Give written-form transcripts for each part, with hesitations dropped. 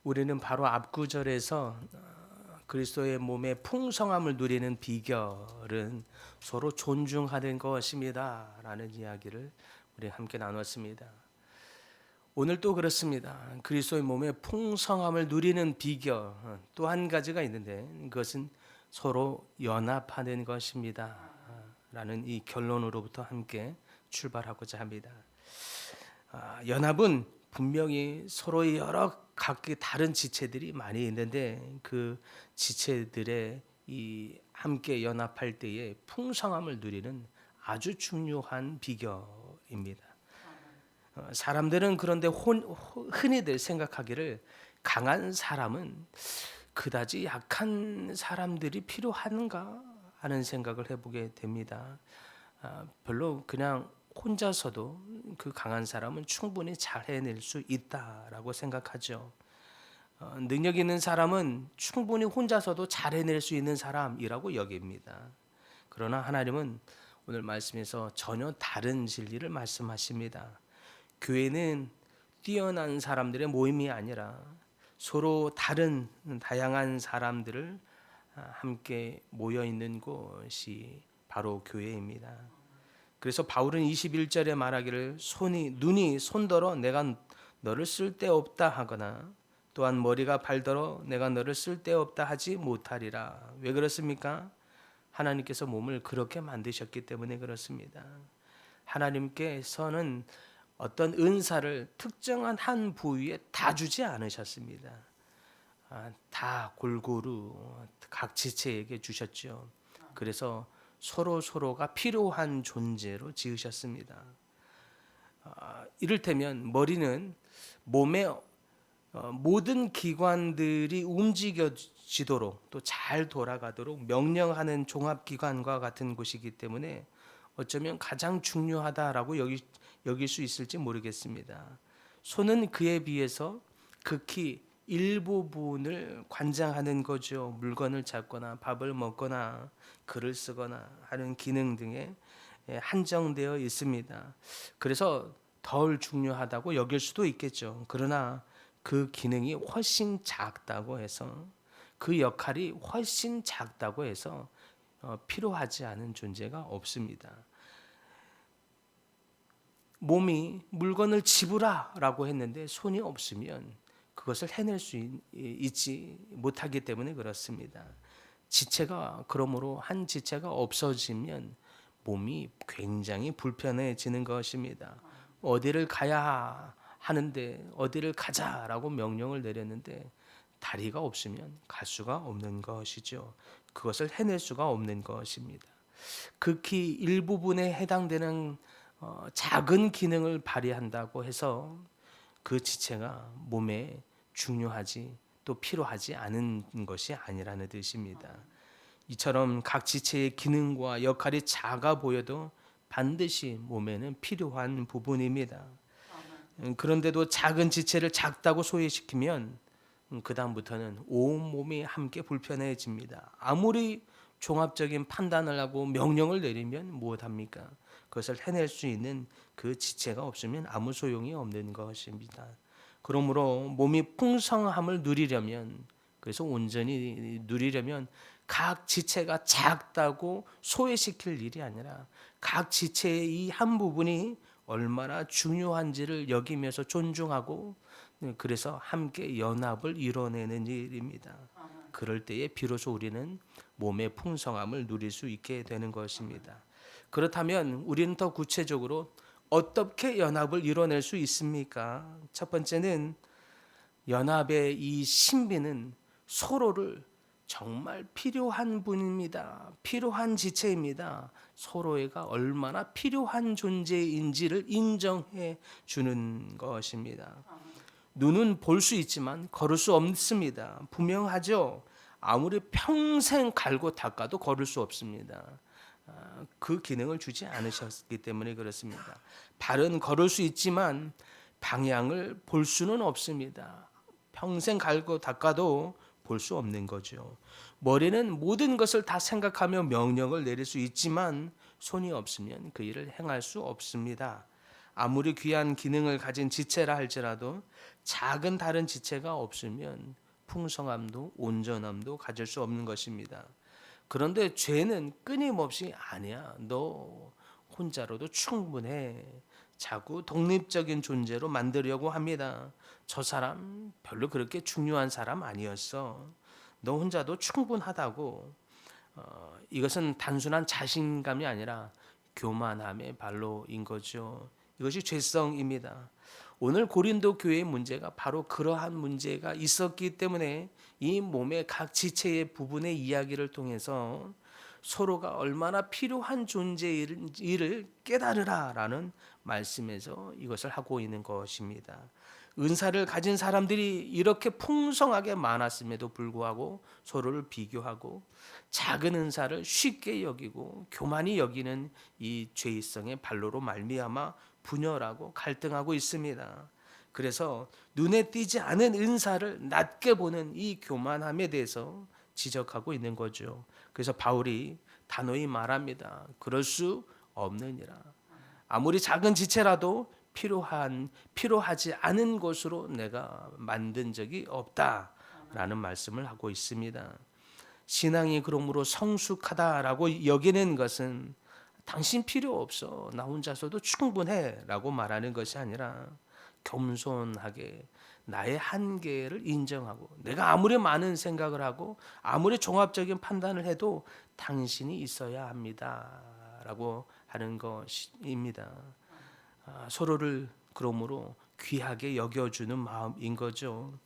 우리는 바로 앞구절에서 그리스도의 몸의 풍성함을 누리는 비결은 서로 존중하는 것입니다라는 이야기를 우리 함께 나눴습니다. 오늘 또 그렇습니다. 그리스도의 몸의 풍성함을 누리는 비결 또 한 가지가 있는데 그것은 서로 연합하는 것입니다. 라는 이 결론으로부터 함께 출발하고자 합니다. 연합은 분명히 서로의 여러 각기 다른 지체들이 많이 있는데 그 지체들의 이 함께 연합할 때의 풍성함을 누리는 아주 중요한 비결입니다. 사람들은 그런데 흔히들 생각하기를 강한 사람은 그다지 약한 사람들이 필요한가 하는 생각을 해보게 됩니다. 별로 그냥 혼자서도 그 강한 사람은 충분히 잘 해낼 수 있다라고 생각하죠. 능력 있는 사람은 충분히 혼자서도 잘 해낼 수 있는 사람이라고 여깁니다. 그러나 하나님은 오늘 말씀에서 전혀 다른 진리를 말씀하십니다. 교회는 뛰어난 사람들의 모임이 아니라 서로 다른 다양한 사람들을 함께 모여 있는 곳이 바로 교회입니다. 그래서 바울은 21절에 말하기를 눈이 손더러 내가 너를 쓸데없다 하거나 또한 머리가 발더러 내가 너를 쓸데없다 하지 못하리라. 왜 그렇습니까? 하나님께서 몸을 그렇게 만드셨기 때문에 그렇습니다. 하나님께서는 어떤 은사를 특정한 한 부위에 다 주지 않으셨습니다. 다 골고루 각 지체에게 주셨죠. 그래서 서로가 필요한 존재로 지으셨습니다. 이를테면 머리는 몸의 모든 기관들이 움직여지도록 또 잘 돌아가도록 명령하는 종합기관과 같은 곳이기 때문에 어쩌면 가장 중요하다라고 여길 수 있을지 모르겠습니다. 손은 그에 비해서 극히 일부분을 관장하는 거죠. 물건을 잡거나 밥을 먹거나 글을 쓰거나 하는 기능 등에 한정되어 있습니다. 그래서 덜 중요하다고 여길 수도 있겠죠. 그러나 그 기능이 훨씬 작다고 해서 그 역할이 훨씬 작다고 해서 필요하지 않은 존재가 없습니다. 몸이 물건을 집으라라고 했는데 손이 없으면 그것을 해낼 수 있지 못하기 때문에 그렇습니다. 지체가 그러므로 한 지체가 없어지면 몸이 굉장히 불편해지는 것입니다. 어디를 가야 하는데 어디를 가자라고 명령을 내렸는데 다리가 없으면 갈 수가 없는 것이죠. 그것을 해낼 수가 없는 것입니다. 극히 일부분에 해당되는 작은 기능을 발휘한다고 해서 그 지체가 몸에 중요하지 또 필요하지 않은 것이 아니라는 뜻입니다. 이처럼 각 지체의 기능과 역할이 작아 보여도 반드시 몸에는 필요한 부분입니다. 그런데도 작은 지체를 작다고 소외시키면 그 다음부터는 온 몸이 함께 불편해집니다. 아무리 종합적인 판단을 하고 명령을 내리면 무엇합니까? 그것을 해낼 수 있는 그 지체가 없으면 아무 소용이 없는 것입니다. 그러므로 몸이 풍성함을 누리려면 그래서 온전히 누리려면 각 지체가 작다고 소외시킬 일이 아니라 각 지체의 이 한 부분이 얼마나 중요한지를 여기면서 존중하고 그래서 함께 연합을 이뤄내는 일입니다. 그럴 때에 비로소 우리는 몸의 풍성함을 누릴 수 있게 되는 것입니다. 그렇다면 우리는 더 구체적으로 어떻게 연합을 이뤄낼 수 있습니까? 첫 번째는 연합의 이 신비는 서로를 정말 필요한 분입니다. 필요한 지체입니다. 서로가 얼마나 필요한 존재인지를 인정해 주는 것입니다. 눈은 볼 수 있지만 걸을 수 없습니다. 분명하죠. 아무리 평생 갈고 닦아도 걸을 수 없습니다. 그 기능을 주지 않으셨기 때문에 그렇습니다. 발은 걸을 수 있지만 방향을 볼 수는 없습니다. 평생 갈고 닦아도 볼 수 없는 거죠. 머리는 모든 것을 다 생각하며 명령을 내릴 수 있지만 손이 없으면 그 일을 행할 수 없습니다. 아무리 귀한 기능을 가진 지체라 할지라도 작은 다른 지체가 없으면 풍성함도 온전함도 가질 수 없는 것입니다. 그런데 죄는 끊임없이 아니야. 너 혼자로도 충분해. 자꾸 독립적인 존재로 만들려고 합니다. 저 사람 별로 그렇게 중요한 사람 아니었어. 너 혼자도 충분하다고. 이것은 단순한 자신감이 아니라 교만함의 발로인 거죠. 이것이 죄성입니다. 오늘 고린도 교회의 문제가 바로 그러한 문제가 있었기 때문에 이 몸의 각 지체의 부분의 이야기를 통해서 서로가 얼마나 필요한 존재인지를 깨달으라라는 말씀에서 이것을 하고 있는 것입니다. 은사를 가진 사람들이 이렇게 풍성하게 많았음에도 불구하고 서로를 비교하고 작은 은사를 쉽게 여기고 교만히 여기는 이 죄성의 발로로 말미암아 분열하고 갈등하고 있습니다. 그래서 눈에 띄지 않은 은사를 낮게 보는 이 교만함에 대해서 지적하고 있는 거죠. 그래서 바울이 단호히 말합니다. 그럴 수 없느니라. 아무리 작은 지체라도 필요하지 않은 것으로 내가 만든 적이 없다라는 말씀을 하고 있습니다. 신앙이 그러므로 성숙하다라고 여기는 것은 당신 필요 없어. 나 혼자서도 충분해라고 말하는 것이 아니라 겸손하게 나의 한계를 인정하고 내가 아무리 많은 생각을 하고 아무리 종합적인 판단을 해도 당신이 있어야 합니다라고 하는 것입니다. 서로를 그러므로 귀하게 여겨주는 마음인 거죠.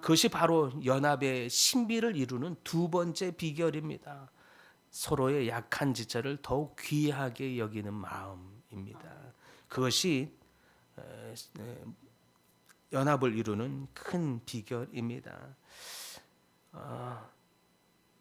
그것이 바로 연합의 신비를 이루는 두 번째 비결입니다. 서로의 약한 지체를 더욱 귀하게 여기는 마음입니다. 그것이 연합을 이루는 큰 비결입니다.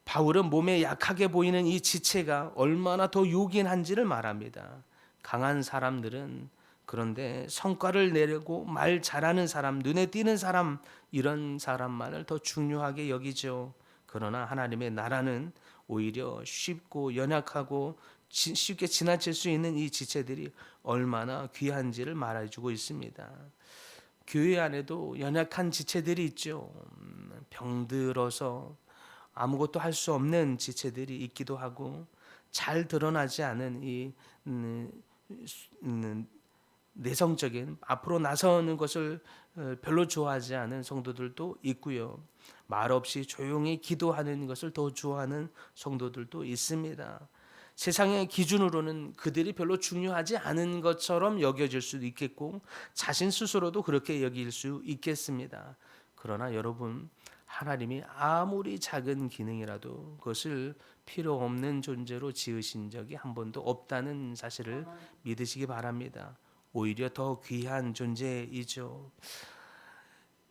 바울은 몸에 약하게 보이는 이 지체가 얼마나 더 요긴한지를 말합니다. 강한 사람들은 그런데 성과를 내려고 말 잘하는 사람, 눈에 띄는 사람, 이런 사람만을 더 중요하게 여기죠. 그러나 하나님의 나라는 오히려 쉽고 연약하고 쉽게 지나칠 수 있는 이 지체들이 얼마나 귀한지를 말해주고 있습니다. 교회 안에도 연약한 지체들이 있죠. 병들어서 아무것도 할 수 없는 지체들이 있기도 하고 잘 드러나지 않은 이 내성적인 앞으로 나서는 것을 별로 좋아하지 않은 성도들도 있고요. 말없이 조용히 기도하는 것을 더 좋아하는 성도들도 있습니다. 세상의 기준으로는 그들이 별로 중요하지 않은 것처럼 여겨질 수도 있겠고 자신 스스로도 그렇게 여길 수 있겠습니다. 그러나 여러분, 하나님이 아무리 작은 기능이라도 그것을 필요 없는 존재로 지으신 적이 한 번도 없다는 사실을 믿으시기 바랍니다. 오히려 더 귀한 존재이죠.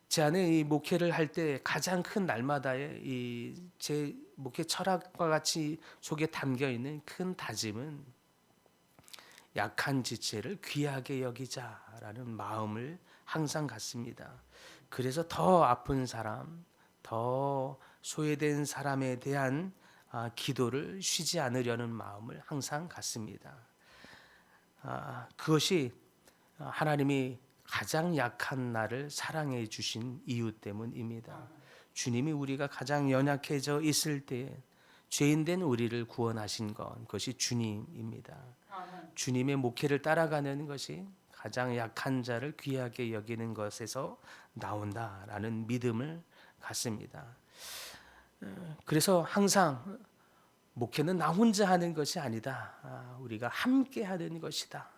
제 안에 이 목회를 할 때 가장 큰 날마다의 이 제 목회 철학과 같이 속에 담겨 있는 큰 다짐은 약한 지체를 귀하게 여기자라는 마음을 항상 갖습니다. 그래서 더 아픈 사람, 더 소외된 사람에 대한 기도를 쉬지 않으려는 마음을 항상 갖습니다. 그것이 하나님이 가장 약한 나를 사랑해 주신 이유 때문입니다. 주님이 우리가 가장 연약해져 있을 때 죄인된 우리를 구원하신 것, 그것이 주님입니다. 주님의 목회를 따라가는 것이 가장 약한 자를 귀하게 여기는 것에서 나온다라는 믿음을 갖습니다. 그래서 항상 목회는 나 혼자 하는 것이 아니다. 우리가 함께 하는 것이다.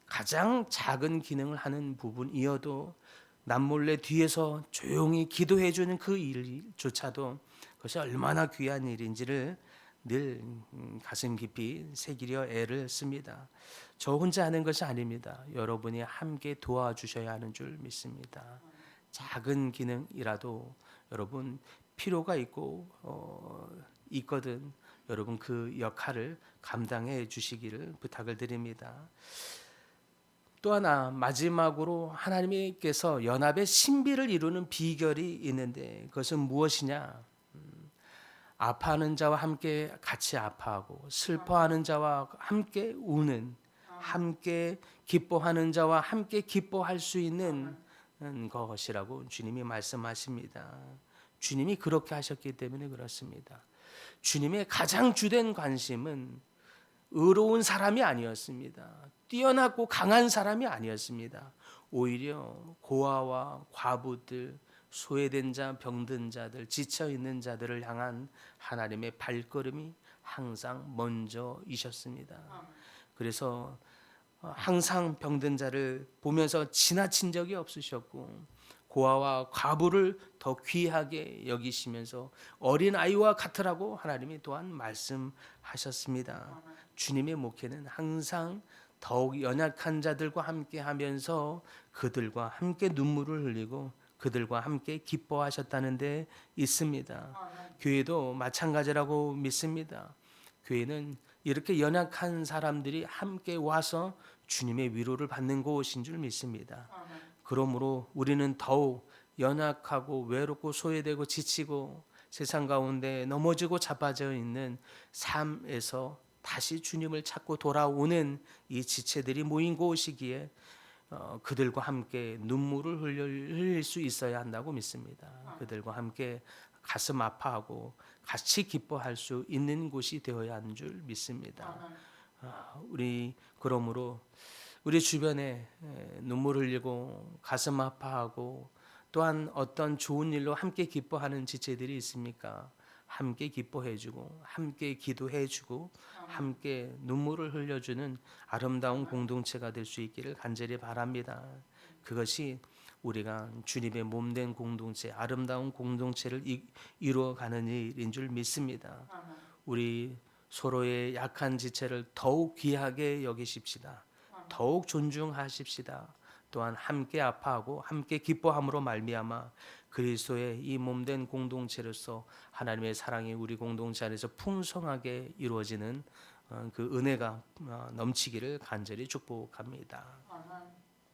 가장 작은 기능을 하는 부분이어도 남몰래 뒤에서 조용히 기도해 주는 그 일조차도 그것이 얼마나 귀한 일인지를 늘 가슴 깊이 새기려 애를 씁니다. 저 혼자 하는 것이 아닙니다. 여러분이 함께 도와주셔야 하는 줄 믿습니다. 작은 기능이라도 여러분 필요가 있거든 여러분 그 역할을 감당해 주시기를 부탁을 드립니다. 또 하나 마지막으로 하나님께서 연합의 신비를 이루는 비결이 있는데 그것은 무엇이냐? 아파하는 자와 함께 같이 아파하고 슬퍼하는 자와 함께 우는 함께 기뻐하는 자와 함께 기뻐할 수 있는 것이라고 주님이 말씀하십니다. 주님이 그렇게 하셨기 때문에 그렇습니다. 주님의 가장 주된 관심은 의로운 사람이 아니었습니다. 뛰어나고 강한 사람이 아니었습니다. 오히려 고아와 과부들, 소외된 자, 병든 자들, 지쳐 있는 자들을 향한 하나님의 발걸음이 항상 먼저이셨습니다. 그래서 항상 병든 자를 보면서 지나친 적이 없으셨고, 고아와 과부를 더 귀하게 여기시면서 어린 아이와 같으라고 하나님이 또한 말씀하셨습니다. 주님의 목회는 항상 더욱 연약한 자들과 함께 하면서 그들과 함께 눈물을 흘리고 그들과 함께 기뻐하셨다는 데 있습니다. 교회도 마찬가지라고 믿습니다. 교회는 이렇게 연약한 사람들이 함께 와서 주님의 위로를 받는 곳인 줄 믿습니다. 그러므로 우리는 더욱 연약하고 외롭고 소외되고 지치고 세상 가운데 넘어지고 자빠져 있는 삶에서 다시 주님을 찾고 돌아오는 이 지체들이 모인 곳이기에 그들과 함께 눈물을 흘릴 수 있어야 한다고 믿습니다. 그들과 함께 가슴 아파하고 같이 기뻐할 수 있는 곳이 되어야 하는 줄 믿습니다. 우리 그러므로 우리 주변에 눈물 흘리고 가슴 아파하고 또한 어떤 좋은 일로 함께 기뻐하는 지체들이 있습니까? 함께 기뻐해주고 함께 기도해주고 함께 눈물을 흘려주는 아름다운 공동체가 될 수 있기를 간절히 바랍니다. 그것이 우리가 주님의 몸된 공동체, 아름다운 공동체를 이루어가는 일인 줄 믿습니다. 우리 서로의 약한 지체를 더욱 귀하게 여기십시다. 더욱 존중하십시다. 또한 함께 아파하고 함께 기뻐함으로 말미암아 그리스도의 이 몸된 공동체로서 하나님의 사랑이 우리 공동체 안에서 풍성하게 이루어지는 그 은혜가 넘치기를 간절히 축복합니다.